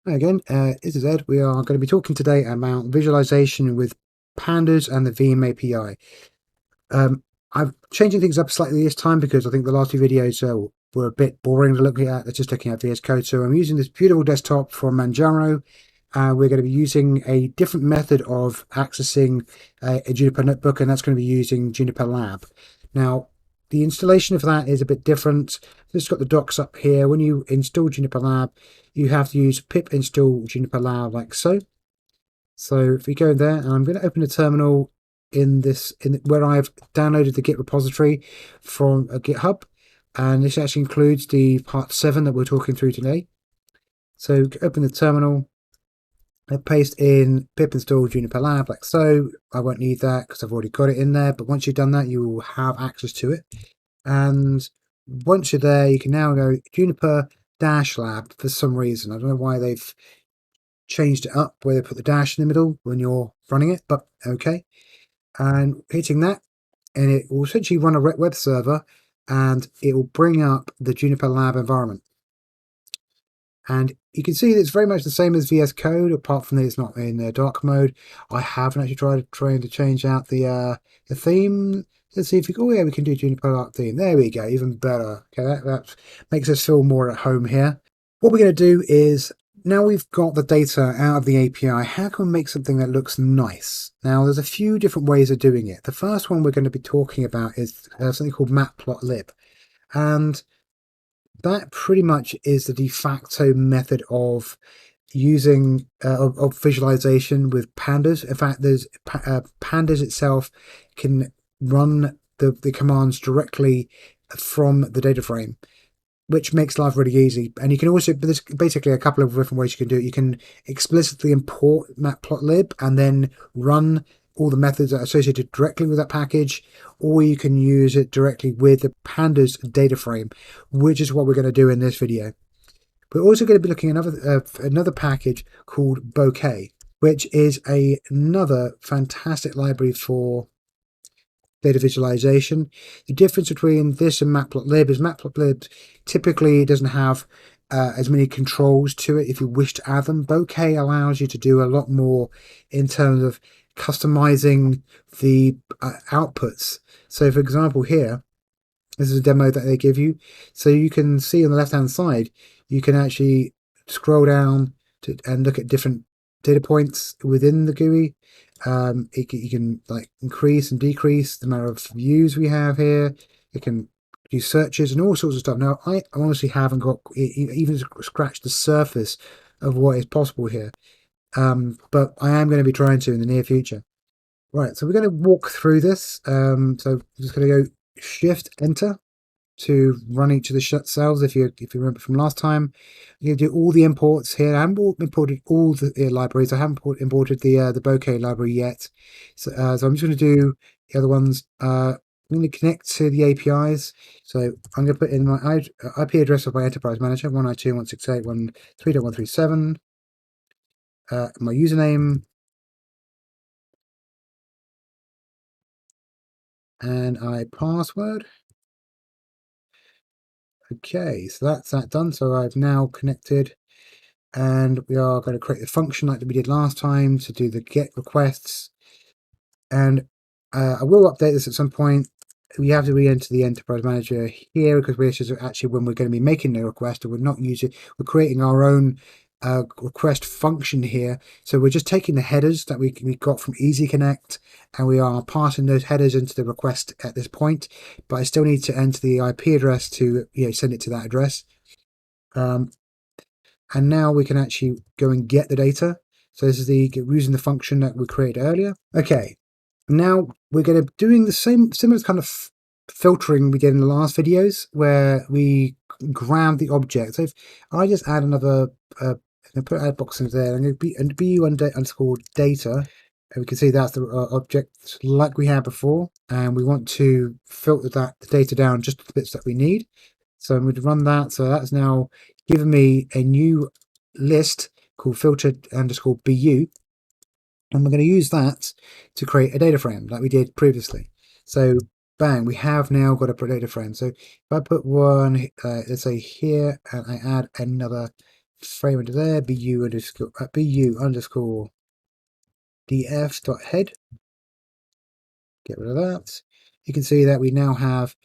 Hi again, this is Ed. We are going to be talking today about visualization with pandas and the Veeam API. I'm changing things up slightly this time because I think the last few videos were a bit boring to look at. They're just looking at VS Code. So I'm using this beautiful desktop from Manjaro. We're going to be using a different method of accessing a Jupyter notebook, and that's going to be using Jupyter Lab. Now, the installation of that is a bit different. Just got the docs up here. When you install Jupyter Lab, you have to use pip install Jupyter Lab like so. So if we go there, and I'm going to open a terminal in where I've downloaded the Git repository from a GitHub, and this actually includes the part 7 that we're talking through today. So open the terminal. I paste in pip install Jupyter Lab like so. I won't need that because I've already got it in there, but once you've done that, you will have access to it. And once you're there, you can now go Jupyter-Lab for some reason. I don't know why they've changed it up where they put the dash in the middle when you're running it, but okay. And hitting that, and it will essentially run a web server, and it will bring up the Jupyter Lab environment. And you can see that it's very much the same as VS Code, apart from that it's not in dark mode. I haven't actually trying to change out the theme. Let's see if we can do Jupyter Lab theme. There we go, even better. Okay, that makes us feel more at home here. What we're going to do is, now we've got the data out of the API, how can we make something that looks nice? Now, there's a few different ways of doing it. The first one we're going to be talking about is something called Matplotlib. And that pretty much is the de facto method of using of visualization with pandas. In fact, there's pandas itself can run the commands directly from the data frame, which makes life really easy. And you can also, there's basically a couple of different ways you can do it. You can explicitly import Matplotlib and then run all the methods that are associated directly with that package, or you can use it directly with the pandas data frame, which is what we're going to do in this video. We're also going to be looking at another package called Bokeh, which is another fantastic library for data visualization. The difference between this and Matplotlib is Matplotlib typically doesn't have as many controls to it if you wish to add them. Bokeh allows you to do a lot more in terms of customizing the outputs. So for example here, this is a demo that they give you. So you can see on the left hand side, you can actually scroll down and look at different data points within the GUI. You can like increase and decrease the amount of views we have here. It can do searches and all sorts of stuff. Now, I honestly haven't got even scratched the surface of what is possible here, but I am going to be trying to in the near future. Right, so we're going to walk through this. So I'm just going to go Shift Enter to run each of the cells. If you remember from last time, you can do all the imports here. I haven't imported all the libraries. I haven't imported the Bokeh library yet. So I'm just going to do the other ones. I'm going to connect to the APIs. So I'm going to put in my IP address of my enterprise manager, 192.168.1.3.137. My username, and my password. Okay, so that's that done. So I've now connected, and we are going to create the function like we did last time to do the get requests. And I will update this at some point. We have to re-enter the enterprise manager here because this is actually when we're going to be making the request, and we're not using, we're creating our own request function here. So we're just taking the headers that we got from Easy Connect, and we are passing those headers into the request at this point. But I still need to enter the IP address to send it to that address. And now we can actually go and get the data. So this is using the function that we created earlier. Okay, now we're going to doing the similar kind of filtering we did in the last videos, where we grab the object. So if I just add another, I'm going to put add box in there. I'm going to be underscore data, and we can see that's the object like we had before. And we want to filter the data down just to the bits that we need. So I'm going to run that. So that's now given me a new list called filtered underscore BU. And we're going to use that to create a data frame like we did previously. So bang, we have now got a data frame. So if I put one, let's say here, and I add another frame under there, bu underscore df.head. Get rid of that. You can see that we now have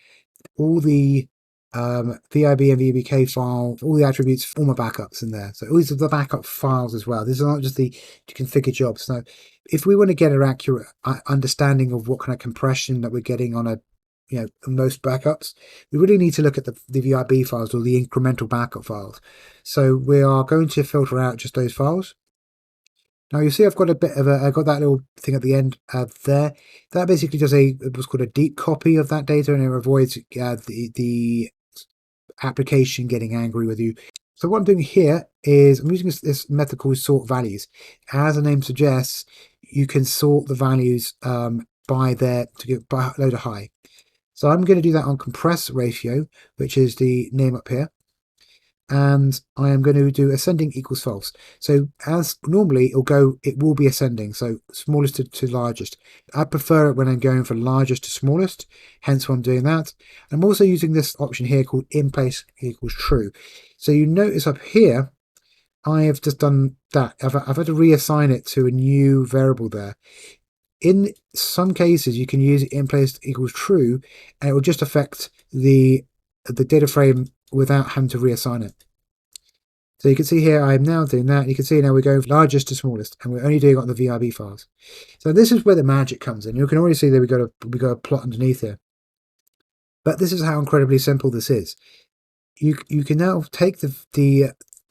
all the VIB and VBK files, all the attributes, all my backups in there. So these are the backup files as well. These are not just the configure jobs. Now, if we want to get an accurate understanding of what kind of compression that we're getting on most backups, we really need to look at the VIB files or the incremental backup files. So we are going to filter out just those files. Now you see I've got I've got that little thing at the end there. That basically does what's called a deep copy of that data, and it avoids the application getting angry with you. So what I'm doing here is I'm using this method called sort values. As the name suggests, you can sort the values by low to high. So I'm going to do that on compress ratio, which is the name up here. And I am going to do ascending equals false. So as normally it will be ascending, so smallest to largest. I prefer it when I'm going from largest to smallest, hence why I'm doing that. I'm also using this option here called in place equals true. So you notice up here, I have just done that. I've had to reassign it to a new variable there. In some cases, you can use it in place equals true, and it will just affect the data frame without having to reassign it. So you can see here I am now doing that. You can see now we're going from largest to smallest, and we're only doing it on the VIB files. So this is where the magic comes in. You can already see that we got a plot underneath here. But this is how incredibly simple this is. You can now take the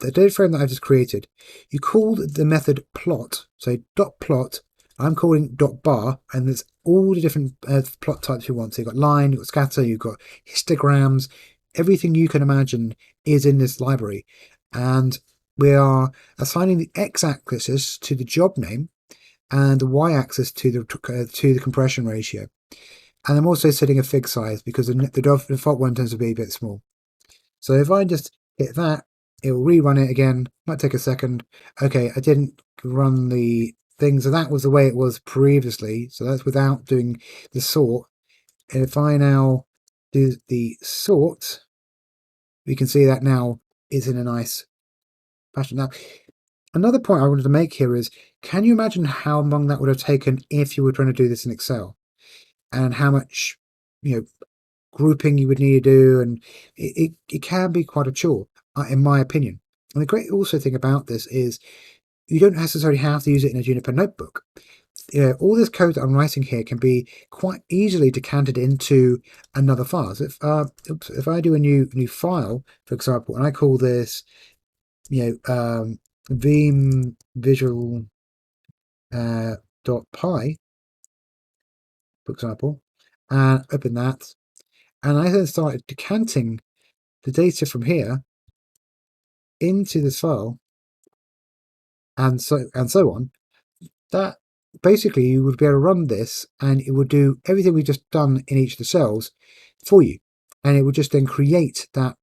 data frame that I've just created. You call the method plot, so dot plot. I'm calling dot bar, and there's all the different plot types you want. So you've got line, you've got scatter, you've got histograms. Everything you can imagine is in this library, and we are assigning the x-axis to the job name and the y-axis to the compression ratio. And I'm also setting a fig size because the default one tends to be a bit small. So if I just hit that, it will rerun it again. Might take a second. Okay, I didn't run the thing, so that was the way it was previously. So that's without doing the sort. And if I now do the sort, we can see that now is in a nice fashion. Now, another point I wanted to make here is, can you imagine how long that would have taken if you were trying to do this in Excel, and how much grouping you would need to do? And it can be quite a chore, in my opinion. And the great also thing about this is you don't necessarily have to use it in a Jupyter notebook. All this code that I'm writing here can be quite easily decanted into another file. So if I do a new file, for example, and I call this Veeam visual .py, for example, and open that, and I then started decanting the data from here into this file, and so on, that basically you would be able to run this and it would do everything we've just done in each of the cells for you, and it would just then create that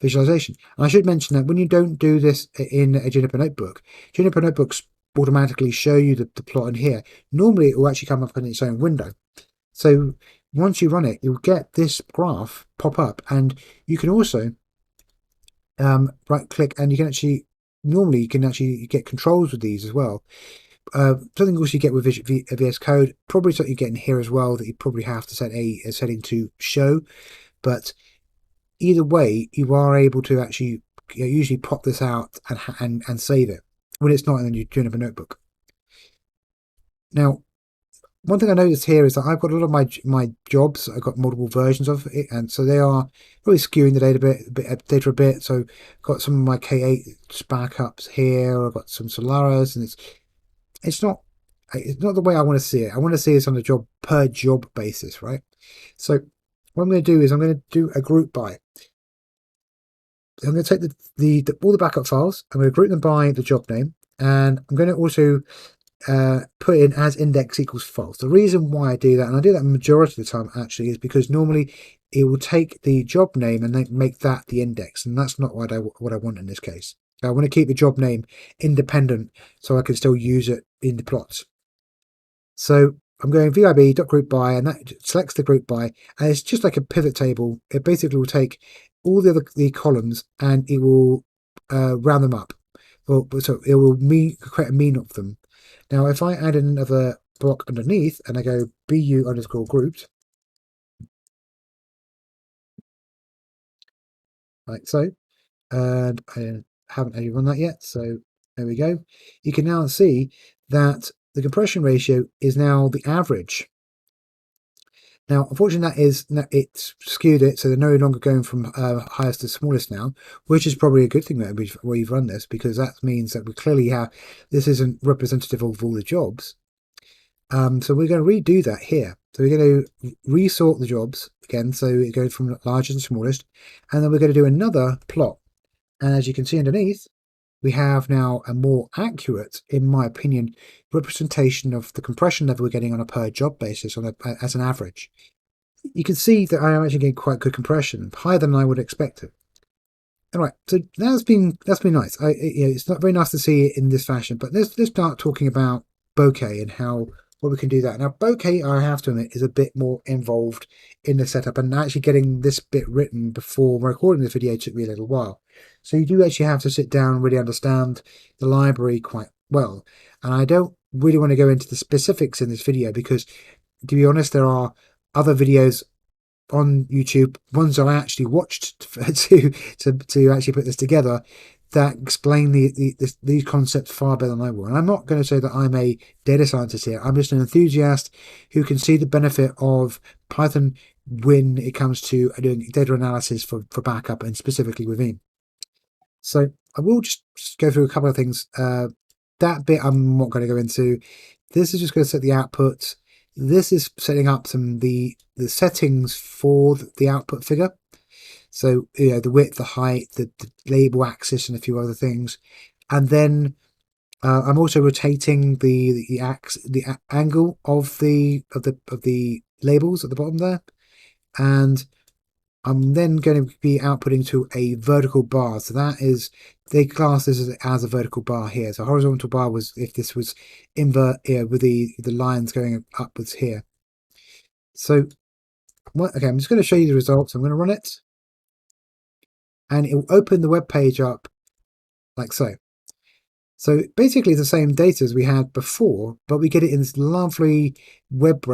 visualization. And I should mention that when you don't do this in a Jupyter notebook, Jupyter notebooks automatically show you the plot in here. Normally it will actually come up in its own window. So once you run it, you'll get this graph pop up, and you can also right click, and you can actually get controls with these as well. Something else you get with VS Code, probably something you get in here as well, that you probably have to set a setting to show. But either way, you are able to actually usually pop this out and save it when it's not in the Jupyter notebook. Now, one thing I noticed here is that I've got a lot of my jobs. I've got multiple versions of it, and so they are really skewing the data a bit. So I've got some of my K8 backups here. I've got some Solaris, and it's not the way I want to see it. I want to see this on a per job basis, right? So what I'm going to do is I'm going to do a group by. I'm going to take all the backup files. I'm going to group them by the job name, and I'm going to also put in as index equals false. The reason why I do that, and I do that the majority of the time actually, is because normally it will take the job name and then make that the index, and that's not what I want in this case. I want to keep the job name independent so I can still use it in the plots. So I'm going VIB.groupBy, and that selects the group by, and it's just like a pivot table. It basically will take all the columns and it will round them up. So it will create a mean of them. Now, if I add another block underneath and I go bu underscore grouped, like so, and I haven't actually run that yet, so there we go. You can now see that the compression ratio is now the average. Now, unfortunately, it's skewed it, so they're no longer going from highest to smallest now, which is probably a good thing that we've run this, because that means that we clearly have, this isn't representative of all the jobs. So we're going to redo that here. So we're going to resort the jobs again, so it goes from largest to smallest, and then we're going to do another plot. And as you can see underneath, we have now a more accurate, in my opinion, representation of the compression level we're getting on a per job basis as an average. You can see that I am actually getting quite good compression, higher than I would expect it. Alright, so that's been nice. It's not very nice to see it in this fashion, but let's start talking about Bokeh and what we can do that. Now, Bokeh, I have to admit, is a bit more involved in the setup, and actually getting this bit written before recording this video took me a little while. So you do actually have to sit down and really understand the library quite well. And I don't really want to go into the specifics in this video because, to be honest, there are other videos on YouTube, ones I actually watched to actually put this together, that explain these concepts far better than I will. And I'm not going to say that I'm a data scientist here. I'm just an enthusiast who can see the benefit of Python when it comes to doing data analysis for backup, and specifically with Veeam. So I will just go through a couple of things. That bit I'm not going to go into. This is just going to set the output. This is setting up the settings for the output figure. So, the width, the height, the label axis, and a few other things. And then I'm also rotating the angle of the labels at the bottom there. And I'm then going to be outputting to a vertical bar. So that is, they class this as a vertical bar here. So horizontal bar was if this was invert with the lines going upwards here. So, okay, I'm just going to show you the results. I'm going to run it, and it will open the web page up like so. So basically the same data as we had before, but we get it in this lovely web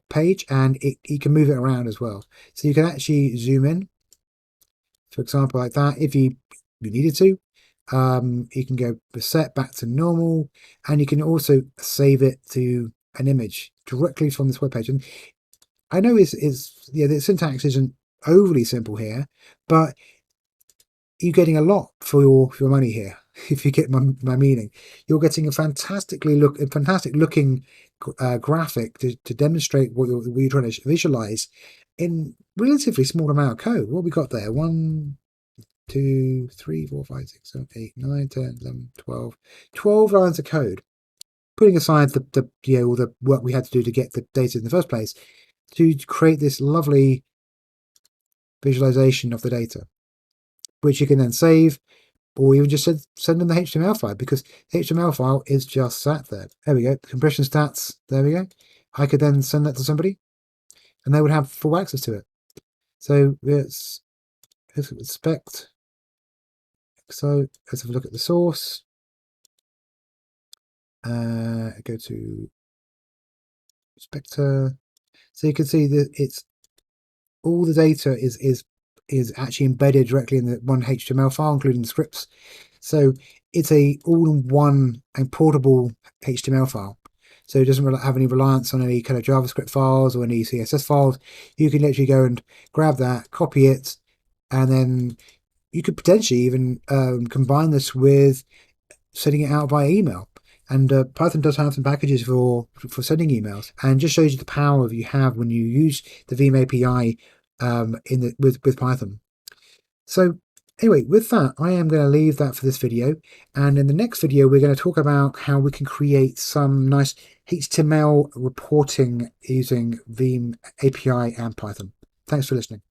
page, and you can move it around as well. So you can actually zoom in, for example, like that, if you needed to. You can go set back to normal, and you can also save it to an image directly from this web page. And I know the syntax isn't overly simple here, but you're getting a lot for your money here. If you get my meaning, you're getting a fantastic looking graphic to demonstrate what you're trying to visualize in relatively small amount of code. What we got there? 1, 2, 3, 4, 5, 6, 7, 8, 9, 10, 11, 12 lines of code. Putting aside all the work we had to do to get the data in the first place, to create this lovely visualization of the data, which you can then save, or even just send them the HTML file, because the HTML file is just sat there. There we go, compression stats, there we go. I could then send that to somebody, and they would have full access to it. So let's inspect. So let's have a look at the source. Go to inspector. So you can see that it's all the data is actually embedded directly in the one HTML file, including the scripts. So it's a all-in-one and portable HTML file. So it doesn't have any reliance on any kind of JavaScript files or any CSS files. You can literally go and grab that, copy it, and then you could potentially even combine this with sending it out via email. And Python does have some packages for sending emails, and just shows you the power you have when you use the Veeam API with Python. So anyway, with that, I am going to leave that for this video, and in the next video we're going to talk about how we can create some nice HTML reporting using Veeam API and Python. Thanks for listening.